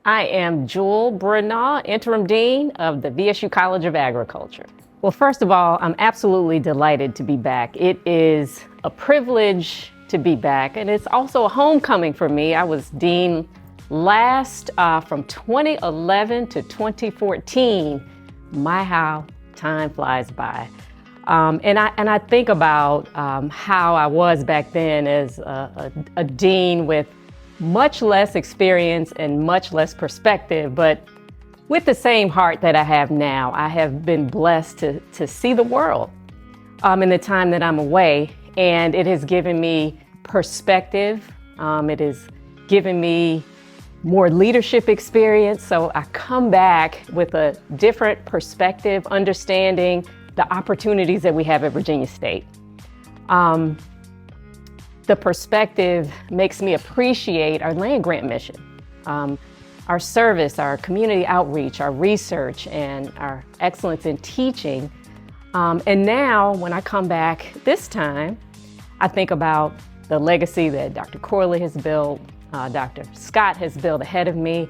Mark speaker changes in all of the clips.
Speaker 1: I am Jewel Bronaugh, Interim Dean of the VSU College of Agriculture. Well, first of all, I'm absolutely delighted to be back. It is a privilege to be back, and it's also a homecoming for me. I was Dean last from 2011 to 2014. My, how time flies by. And I think about how I was back then as a dean with much less experience and much less perspective, but with the same heart that I have now. I have been blessed to see the world in the time that I'm away, and it has given me perspective. It has given me more leadership experience, so I come back with a different perspective, understanding the opportunities that we have at Virginia State. The perspective makes me appreciate our land grant mission, our service, our community outreach, our research, and our excellence in teaching. And now, when I come back this time, I think about the legacy that Dr. Corley has built, Dr. Scott has built ahead of me,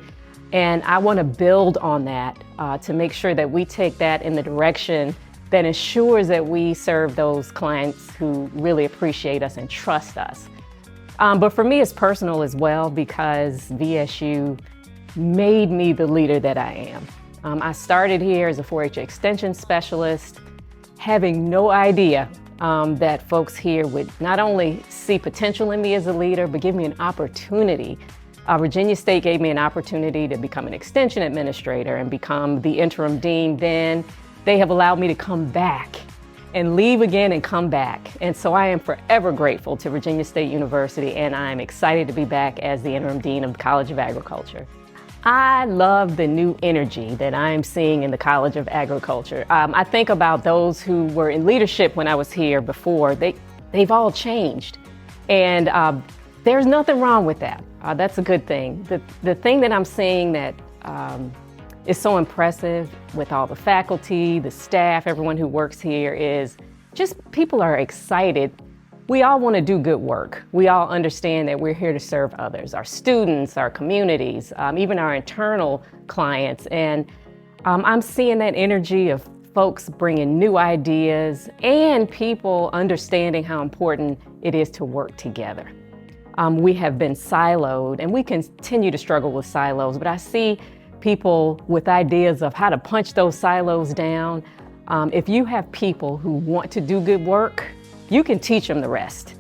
Speaker 1: and I want to build on that to make sure that we take that in the direction that ensures that we serve those clients who really appreciate us and trust us. But for me, it's personal as well, because VSU made me the leader that I am. I started here as a 4-H extension specialist, having no idea that folks here would not only see potential in me as a leader, but give me an opportunity. Virginia State gave me an opportunity to become an extension administrator and become the interim dean then. They have allowed me to come back and leave again and come back. And so I am forever grateful to Virginia State University, and I'm excited to be back as the interim dean of the College of Agriculture. I love the new energy that I'm seeing in the College of Agriculture. I think about those who were in leadership when I was here before. They've all changed, and there's nothing wrong with that. That's a good thing. The thing that I'm seeing that is so impressive with all the faculty, the staff, everyone who works here is just people are excited. We all want to do good work. We all understand that we're here to serve others, our students, our communities, even our internal clients. And I'm seeing that energy of folks bringing new ideas and people understanding how important it is to work together. We have been siloed, and we continue to struggle with silos, but I see people with ideas of how to punch those silos down. If you have people who want to do good work, you can teach them the rest.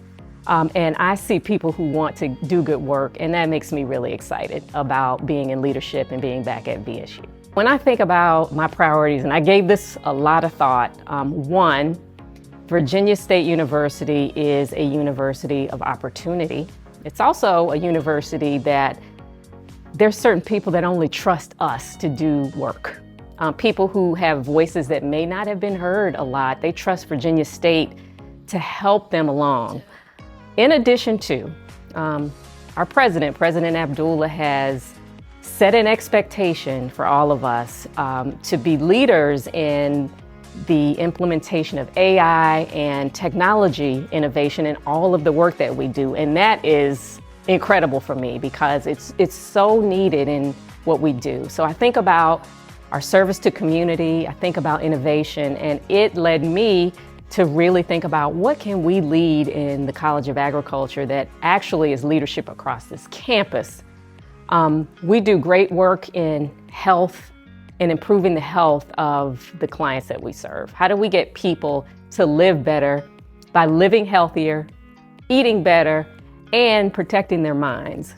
Speaker 1: And I see people who want to do good work, and that makes me really excited about being in leadership and being back at VSU. When I think about my priorities, and I gave this a lot of thought, one, Virginia State University is a university of opportunity. It's also a university that there's certain people that only trust us to do work. People who have voices that may not have been heard a lot, they trust Virginia State to help them along. In addition to, our President Abdullah, has set an expectation for all of us to be leaders in the implementation of AI and technology innovation in all of the work that we do. And that is incredible for me because it's so needed in what we do. So I think about our service to community, I think about innovation, and it led me to really think about what can we lead in the College of Agriculture that actually is leadership across this campus. We do great work in health and improving the health of the clients that we serve. How do we get people to live better by living healthier, eating better, and protecting their minds?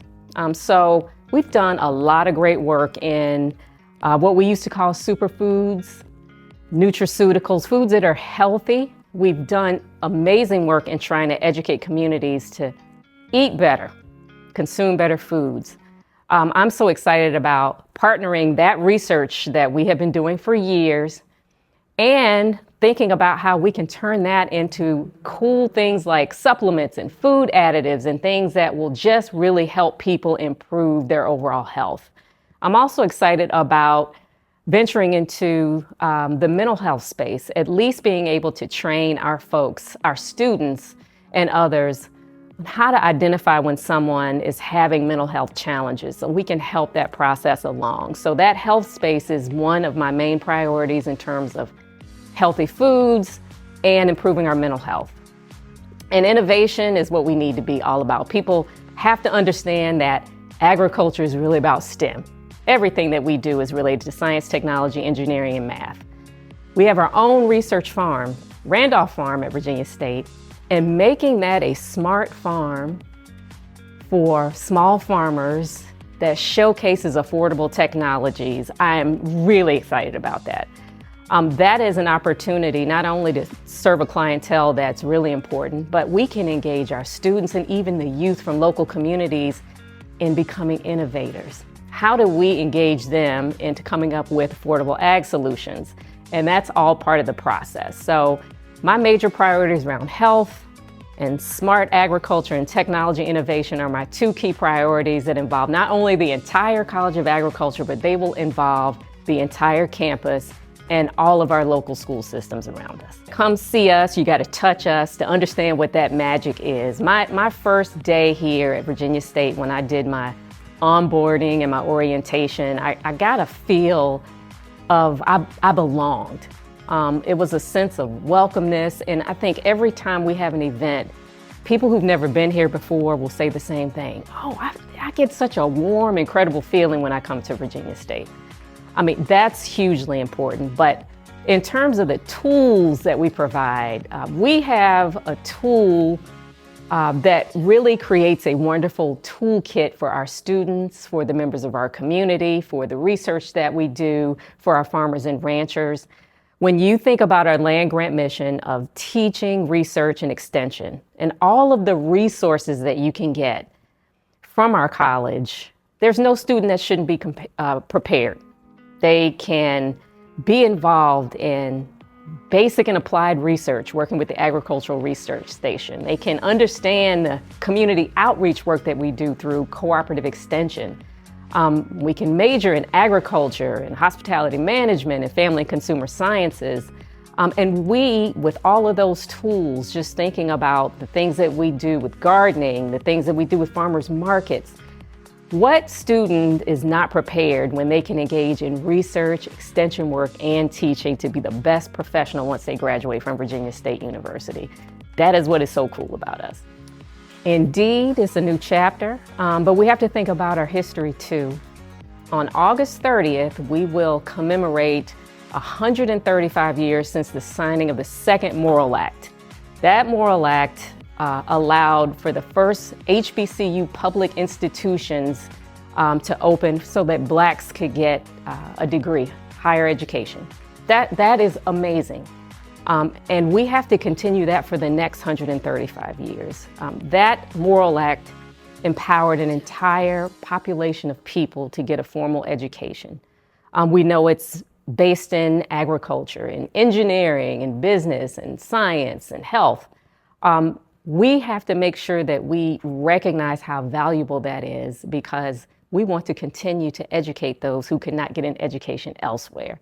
Speaker 1: So we've done a lot of great work in what we used to call superfoods, nutraceuticals, foods that are healthy. We've done amazing work in trying to educate communities to eat better, consume better foods. I'm so excited about partnering that research that we have been doing for years and thinking about how we can turn that into cool things like supplements and food additives and things that will just really help people improve their overall health. I'm also excited about venturing into the mental health space, at least being able to train our folks, our students and others how to identify when someone is having mental health challenges so we can help that process along. So that health space is one of my main priorities in terms of healthy foods and improving our mental health. And innovation is what we need to be all about. People have to understand that agriculture is really about STEM. Everything that we do is related to science, technology, engineering, and math. We have our own research farm, Randolph Farm at Virginia State, and making that a smart farm for small farmers that showcases affordable technologies. I am really excited about that. That is an opportunity not only to serve a clientele that's really important, but we can engage our students and even the youth from local communities in becoming innovators. How do we engage them into coming up with affordable ag solutions? And that's all part of the process. So my major priorities around health and smart agriculture and technology innovation are my two key priorities that involve not only the entire College of Agriculture, but they will involve the entire campus and all of our local school systems around us. Come see us, you gotta touch us to understand what that magic is. My first day here at Virginia State, when I did my onboarding and my orientation, I got a feel of I belonged. It was a sense of welcomeness, and I think every time we have an event, people who've never been here before will say the same thing. Oh, I get such a warm, incredible feeling when I come to Virginia State. I mean, that's hugely important, but in terms of the tools that we provide, we have a tool that really creates a wonderful toolkit for our students, for the members of our community, for the research that we do, for our farmers and ranchers. When you think about our land-grant mission of teaching, research, and extension, and all of the resources that you can get from our college, there's no student that shouldn't be prepared. They can be involved in basic and applied research, working with the Agricultural Research Station. They can understand the community outreach work that we do through cooperative extension. We can major in agriculture and hospitality management and family and consumer sciences. And we, with all of those tools, just thinking about the things that we do with gardening, the things that we do with farmers markets, what student is not prepared when they can engage in research, extension work, and teaching to be the best professional once they graduate from Virginia State University? That is what is so cool about us. Indeed, it's a new chapter, but we have to think about our history too. On August 30th, we will commemorate 135 years since the signing of the Second Morrill Act. That Morrill Act allowed for the first HBCU public institutions to open so that Blacks could get a degree, higher education. That is amazing. And we have to continue that for the next 135 years. That Morrill Act empowered an entire population of people to get a formal education. We know it's based in agriculture, in engineering, in business, and science, and health. We have to make sure that we recognize how valuable that is because we want to continue to educate those who cannot get an education elsewhere.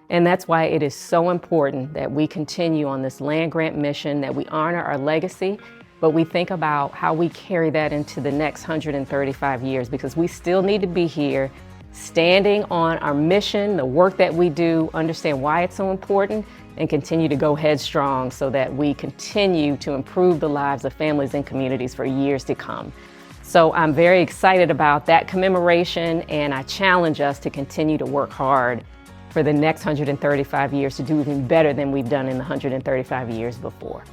Speaker 1: And that's why it is so important that we continue on this land-grant mission, that we honor our legacy, but we think about how we carry that into the next 135 years because we still need to be here standing on our mission, the work that we do, understand why it's so important, and continue to go headstrong so that we continue to improve the lives of families and communities for years to come. So I'm very excited about that commemoration, and I challenge us to continue to work hard for the next 135 years to do even better than we've done in the 135 years before.